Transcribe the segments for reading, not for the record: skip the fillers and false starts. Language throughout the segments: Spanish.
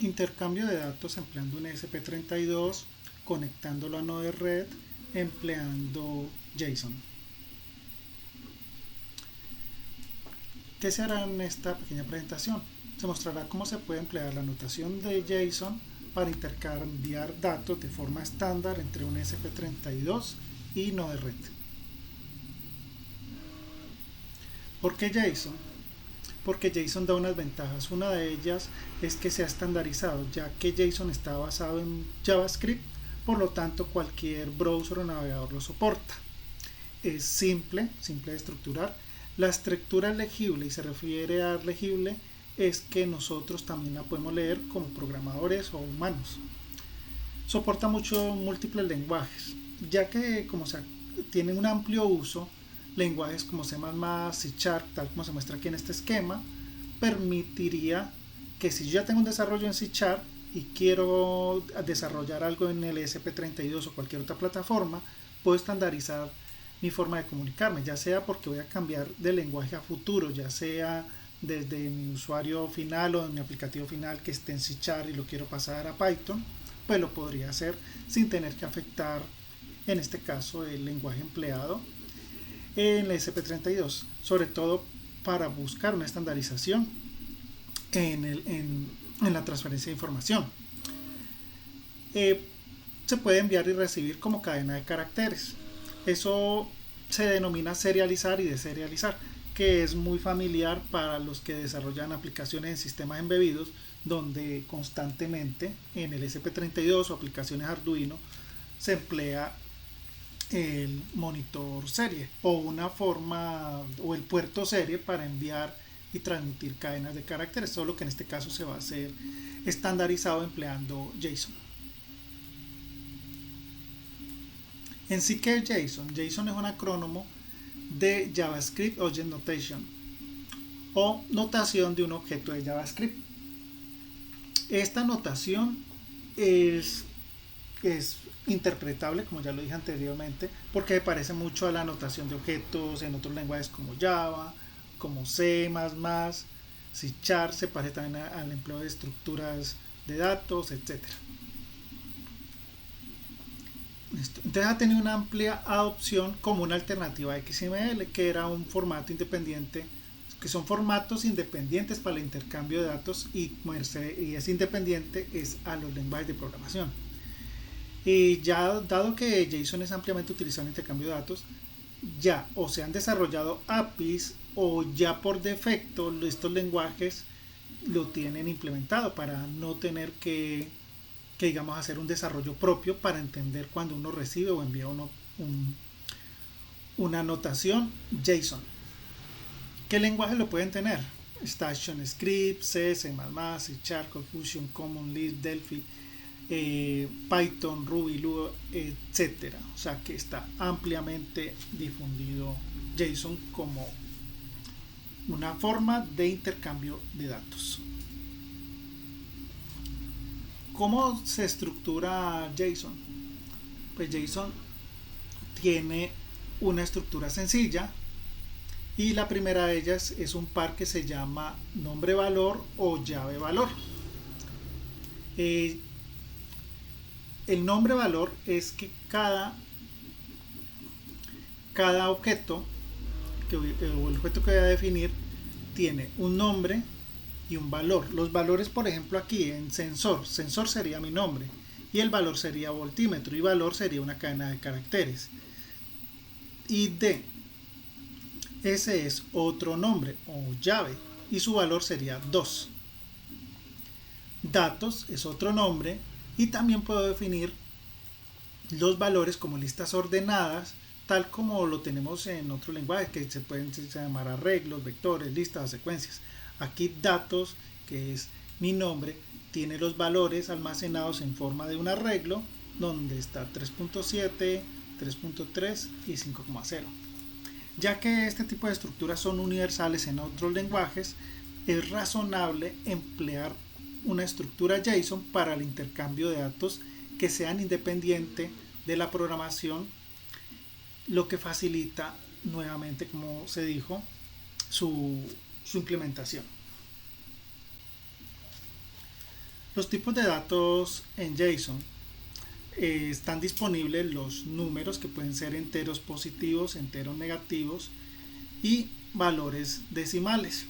Intercambio de datos empleando un ESP32, conectándolo a Node-RED, empleando JSON. ¿Qué se hará en esta pequeña presentación? Se mostrará cómo se puede emplear la notación de JSON para intercambiar datos de forma estándar entre un ESP32 y Node-RED. ¿Por qué JSON? Porque JSON da unas ventajas. Una de ellas es que se ha estandarizado, ya que JSON está basado en JavaScript, por lo tanto cualquier browser o navegador lo soporta. Es simple de estructurar. La estructura es legible, y se refiere a legible es que nosotros también la podemos leer como programadores o humanos. Soporta muchos múltiples lenguajes, ya que como se tiene un amplio uso, lenguajes como C++, C#, tal como se muestra aquí en este esquema, permitiría que si yo ya tengo un desarrollo en C# y quiero desarrollar algo en el ESP32 o cualquier otra plataforma, puedo estandarizar mi forma de comunicarme, ya sea porque voy a cambiar de lenguaje a futuro, ya sea desde mi usuario final o de mi aplicativo final que esté en C# y lo quiero pasar a Python, pues lo podría hacer sin tener que afectar, en este caso, el lenguaje empleado en el ESP32, sobre todo para buscar una estandarización en la transferencia de información. Se puede enviar y recibir como cadena de caracteres. Eso se denomina serializar y deserializar, que es muy familiar para los que desarrollan aplicaciones en sistemas embebidos, donde constantemente en el ESP32 o aplicaciones Arduino se emplea el monitor serie o una forma o el puerto serie para enviar y transmitir cadenas de caracteres, solo que en este caso se va a hacer estandarizado empleando JSON. En sí, ¿qué es JSON? JSON es un acrónimo de JavaScript Object Notation o notación de un objeto de JavaScript. Esta notación es interpretable, como ya lo dije anteriormente, porque se parece mucho a la notación de objetos en otros lenguajes como Java, como C++, C#, se parece también al empleo de estructuras de datos, etcétera. Entonces ha tenido una amplia adopción como una alternativa a XML, que era un formato independiente, que son formatos independientes para el intercambio de datos y es independiente es a los lenguajes de programación. Y ya dado que JSON es ampliamente utilizado en intercambio de datos, ya o se han desarrollado APIs o ya por defecto estos lenguajes lo tienen implementado para no tener que digamos hacer un desarrollo propio para entender cuando uno recibe o envía una anotación JSON. ¿Qué lenguaje lo pueden tener? Está ActionScript, C, C++, C#, Confusion, Common Lisp, Delphi, Python, Ruby, Lua, etcétera. O sea que está ampliamente difundido JSON como una forma de intercambio de datos. ¿Cómo se estructura JSON? Pues JSON tiene una estructura sencilla y la primera de ellas es un par que se llama nombre valor o llave valor. El nombre valor es que cada objeto o el objeto que voy a definir tiene un nombre y un valor. Los valores, por ejemplo, aquí en sensor sería mi nombre y el valor sería voltímetro y valor sería una cadena de caracteres. ID, ese es otro nombre o llave y su valor sería 2. Datos es otro nombre y también puedo definir los valores como listas ordenadas, tal como lo tenemos en otros lenguajes que se pueden llamar arreglos, vectores, listas, secuencias. Aquí datos, que es mi nombre, tiene los valores almacenados en forma de un arreglo donde está 3.7, 3.3 y 5.0. Ya que este tipo de estructuras son universales en otros lenguajes, es razonable emplear una estructura JSON para el intercambio de datos que sean independientes de la programación, lo que facilita nuevamente, como se dijo, su implementación. Los tipos de datos en JSON están disponibles los números que pueden ser enteros positivos, enteros negativos y valores decimales.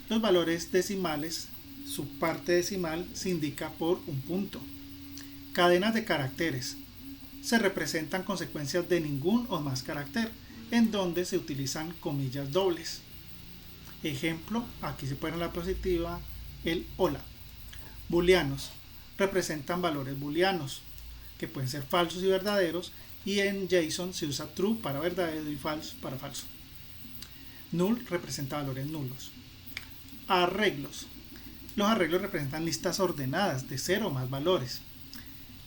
Los valores decimales, su parte decimal se indica por un punto. Cadenas de caracteres se representan consecuencias de ningún o más carácter, en donde se utilizan comillas dobles. Ejemplo, aquí se pone la diapositiva el hola. Booleanos representan valores booleanos que pueden ser falsos y verdaderos, y en JSON se usa true para verdadero y false para falso. Null representa valores nulos. Arreglos. Los arreglos representan listas ordenadas de 0 o más valores.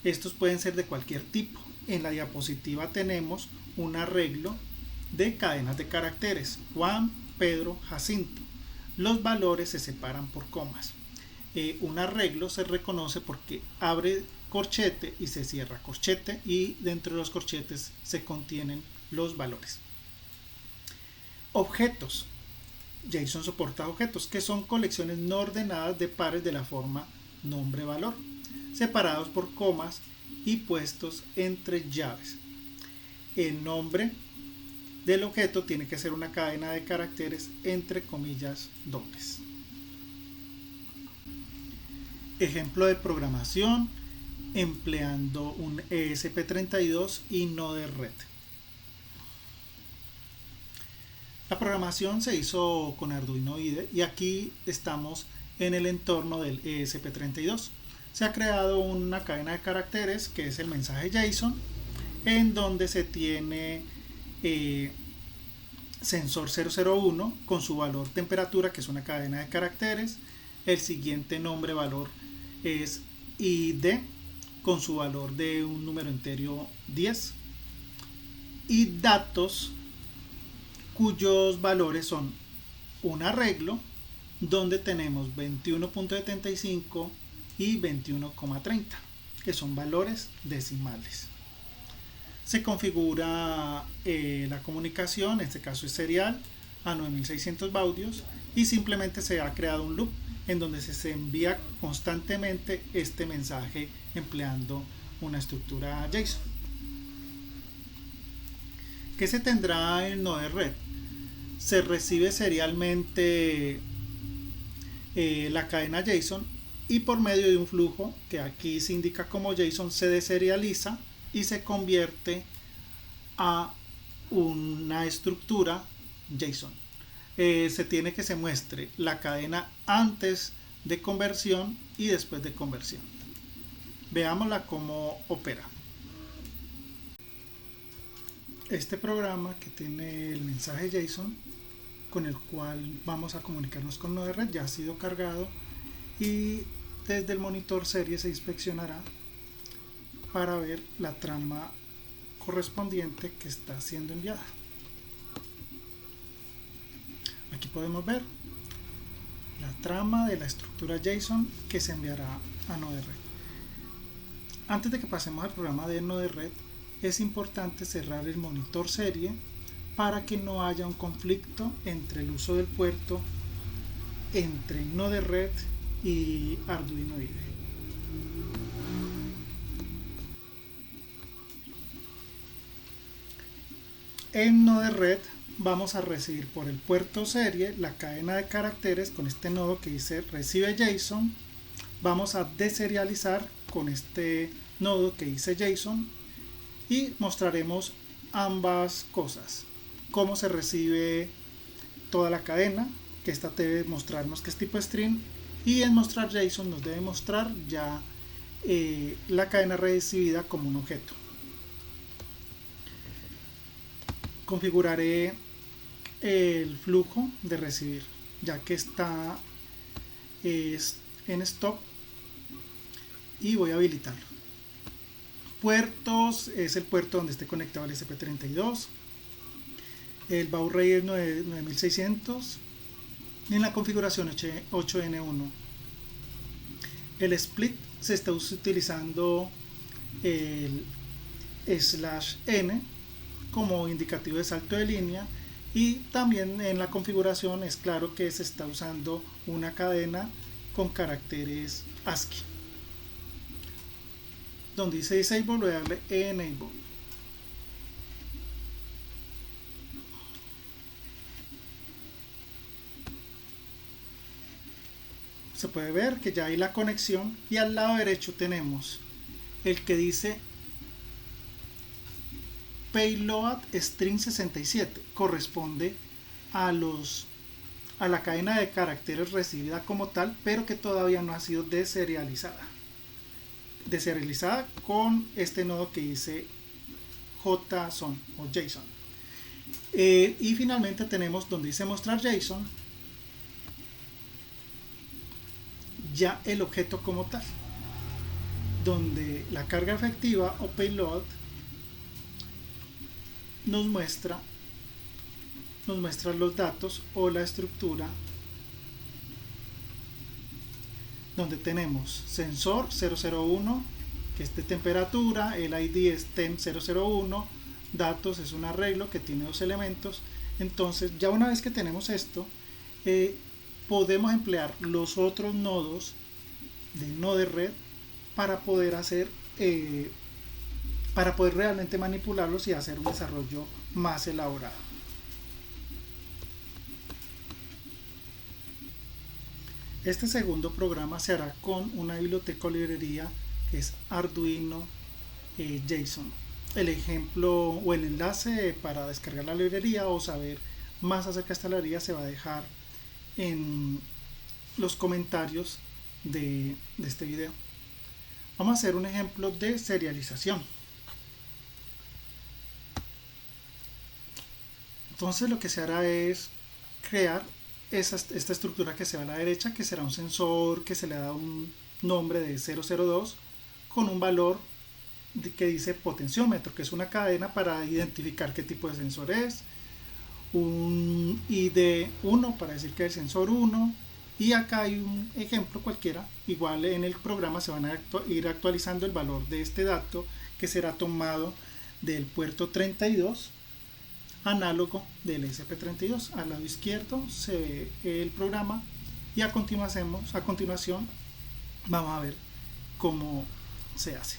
Estos pueden ser de cualquier tipo. En la diapositiva tenemos un arreglo de cadenas de caracteres: Juan, Pedro, Jacinto. Los valores se separan por comas. Un arreglo se reconoce porque abre corchete y se cierra corchete, y dentro de los corchetes se contienen los valores. Objetos. JSON soporta objetos, que son colecciones no ordenadas de pares de la forma nombre-valor, separados por comas y puestos entre llaves. El nombre del objeto tiene que ser una cadena de caracteres entre comillas dobles. Ejemplo de programación empleando un ESP32 y Node-RED. La programación se hizo con Arduino IDE y aquí estamos en el entorno del ESP32. Se ha creado una cadena de caracteres que es el mensaje JSON, en donde se tiene sensor 001 con su valor temperatura, que es una cadena de caracteres. El siguiente nombre valor es ID con su valor de un número entero 10, y datos cuyos valores son un arreglo donde tenemos 21.75 y 21,30, que son valores decimales. Se configura la comunicación, en este caso es serial, a 9600 baudios, y simplemente se ha creado un loop en donde se envía constantemente este mensaje empleando una estructura JSON. ¿Qué se tendrá en Node-RED? Se recibe serialmente la cadena JSON, y por medio de un flujo que aquí se indica como JSON se deserializa y se convierte a una estructura JSON. Se tiene que se muestre la cadena antes de conversión y después de conversión. Veámosla cómo opera. Este programa que tiene el mensaje JSON con el cual vamos a comunicarnos con Node-RED ya ha sido cargado, y desde el monitor serie se inspeccionará para ver la trama correspondiente que está siendo enviada. Aquí podemos ver la trama de la estructura JSON que se enviará a Node-RED. Antes de que pasemos al programa de Node-RED, es importante cerrar el monitor serie para que no haya un conflicto entre el uso del puerto entre Node-RED y Arduino IDE. En Node-RED vamos a recibir por el puerto serie la cadena de caracteres con este nodo que dice recibe JSON. Vamos a deserializar con este nodo que dice JSON y mostraremos ambas cosas: cómo se recibe toda la cadena, que esta debe mostrarnos que es tipo string, y en mostrar JSON nos debe mostrar ya la cadena recibida como un objeto. Configuraré el flujo de recibir, ya que está en stop, y voy a habilitarlo. Puertos es el puerto donde esté conectado el ESP32. El baud rate es 9600 y en la configuración 8N1. El split se está utilizando el /n como indicativo de salto de línea, y también en la configuración es claro que se está usando una cadena con caracteres ASCII. donde dice disable voy a darle enable. Se puede ver que ya hay la conexión y al lado derecho tenemos el que dice payload string 67, corresponde a la cadena de caracteres recibida como tal, pero que todavía no ha sido deserializada con este nodo que dice JSON o JSON. Y finalmente tenemos donde dice mostrar JSON ya el objeto como tal, donde la carga efectiva o payload nos muestra los datos o la estructura, donde tenemos sensor 001 que es de temperatura, el ID es temp001, datos es un arreglo que tiene dos elementos. Entonces ya una vez que tenemos esto, podemos emplear los otros nodos de Node-RED para poder hacer para poder realmente manipularlos y hacer un desarrollo más elaborado. Este segundo programa se hará con una biblioteca o librería que es Arduino JSON. El ejemplo o el enlace para descargar la librería o saber más acerca de esta librería se va a dejar en los comentarios de este video. Vamos a hacer un ejemplo de serialización. Entonces lo que se hará es crear esta estructura que se ve a la derecha, que será un sensor que se le da un nombre de 002 con un valor que dice potenciómetro, que es una cadena para identificar qué tipo de sensor es, un ID 1 para decir que es el sensor 1, y acá hay un ejemplo cualquiera. Igual en el programa se van a ir actualizando el valor de este dato, que será tomado del puerto 32 análogo del ESP32. Al lado izquierdo se ve el programa y a continuación vamos a ver cómo se hace.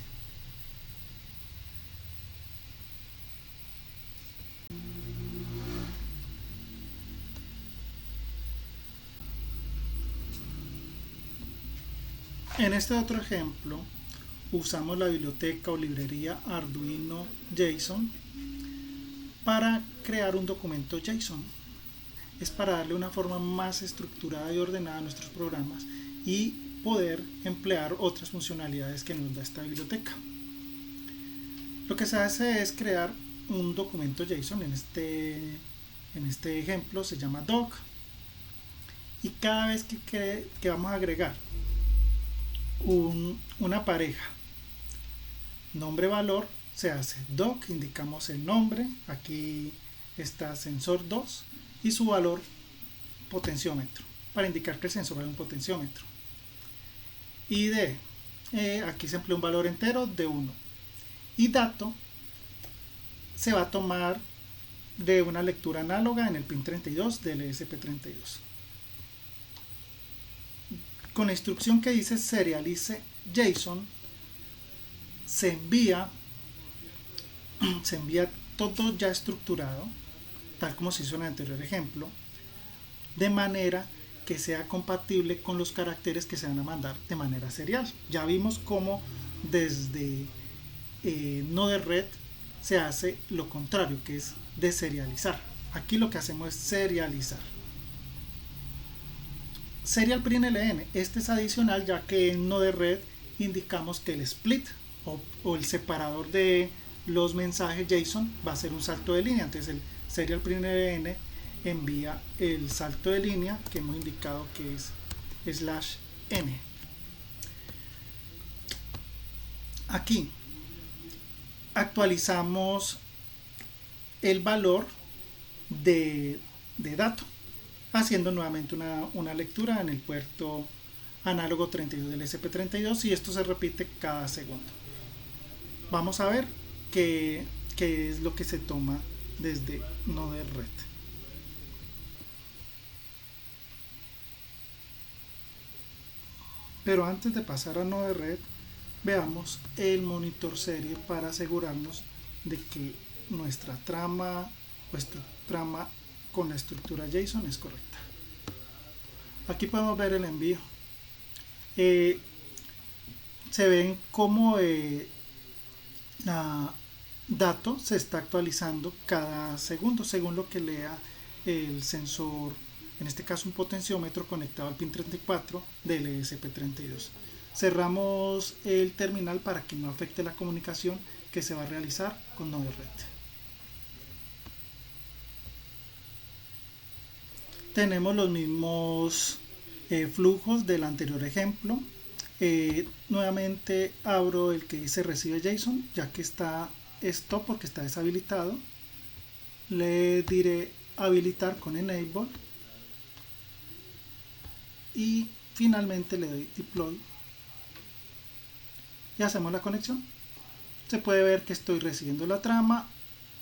En este otro ejemplo usamos la biblioteca o librería Arduino JSON para crear un documento JSON. Es para darle una forma más estructurada y ordenada a nuestros programas y poder emplear otras funcionalidades que nos da esta biblioteca. Lo que se hace es crear un documento JSON. En este ejemplo se llama doc, y cada vez que vamos a agregar una pareja nombre valor, se hace doc, indicamos el nombre, aquí está sensor 2 y su valor potenciómetro para indicar que el sensor es un potenciómetro. ID, aquí se emplea un valor entero de 1, y dato se va a tomar de una lectura análoga en el pin 32 del ESP32. Con la instrucción que dice serialize JSON se envía todo ya estructurado, tal como se hizo en el anterior ejemplo, de manera que sea compatible con los caracteres que se van a mandar de manera serial. Ya vimos cómo desde Node-RED se hace lo contrario, que es deserializar. Aquí lo que hacemos es serializar. Serial prinln, este es adicional, ya que en Node-RED indicamos que el split o el separador de los mensajes JSON va a ser un salto de línea. Entonces el serial prinln envía el salto de línea que hemos indicado que es /n. Aquí actualizamos el valor de dato, haciendo nuevamente una lectura en el puerto análogo 32 del ESP32, y esto se repite cada segundo. Vamos a ver qué es lo que se toma desde Node-RED. Pero antes de pasar a Node-RED, veamos el monitor serie para asegurarnos de que nuestra trama trama con la estructura JSON es correcta. Aquí podemos ver el envío. Eh, Se ven cómo la dato se está actualizando cada segundo según lo que lea el sensor, en este caso un potenciómetro conectado al pin 34 del ESP32. Cerramos el terminal para que no afecte la comunicación que se va a realizar con Node-RED. Tenemos los mismos flujos del anterior ejemplo. Nuevamente abro el que dice recibe JSON, ya que está stop porque está deshabilitado. Le diré habilitar con enable y finalmente le doy deploy y hacemos la conexión. Se puede ver que estoy recibiendo la trama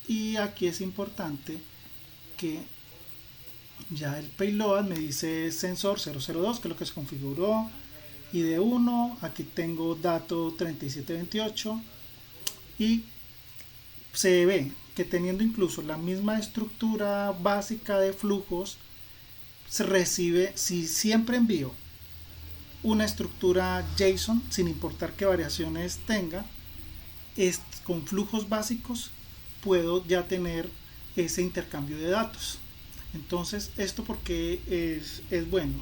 y aquí es importante que ya el payload me dice sensor 002, que es lo que se configuró, ID 1, aquí tengo dato 3728 y se ve que teniendo incluso la misma estructura básica de flujos, se recibe, si siempre envío una estructura JSON, sin importar qué variaciones tenga, con flujos básicos puedo ya tener ese intercambio de datos. Entonces, esto porque es bueno,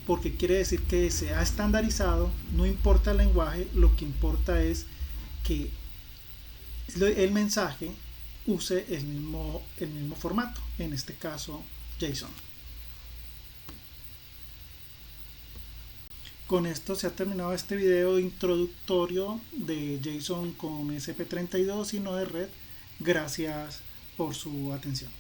porque quiere decir que se ha estandarizado, no importa el lenguaje, lo que importa es que el mensaje use el mismo formato, en este caso JSON. Con esto se ha terminado este video introductorio de JSON con ESP32 y Node-RED. Gracias por su atención.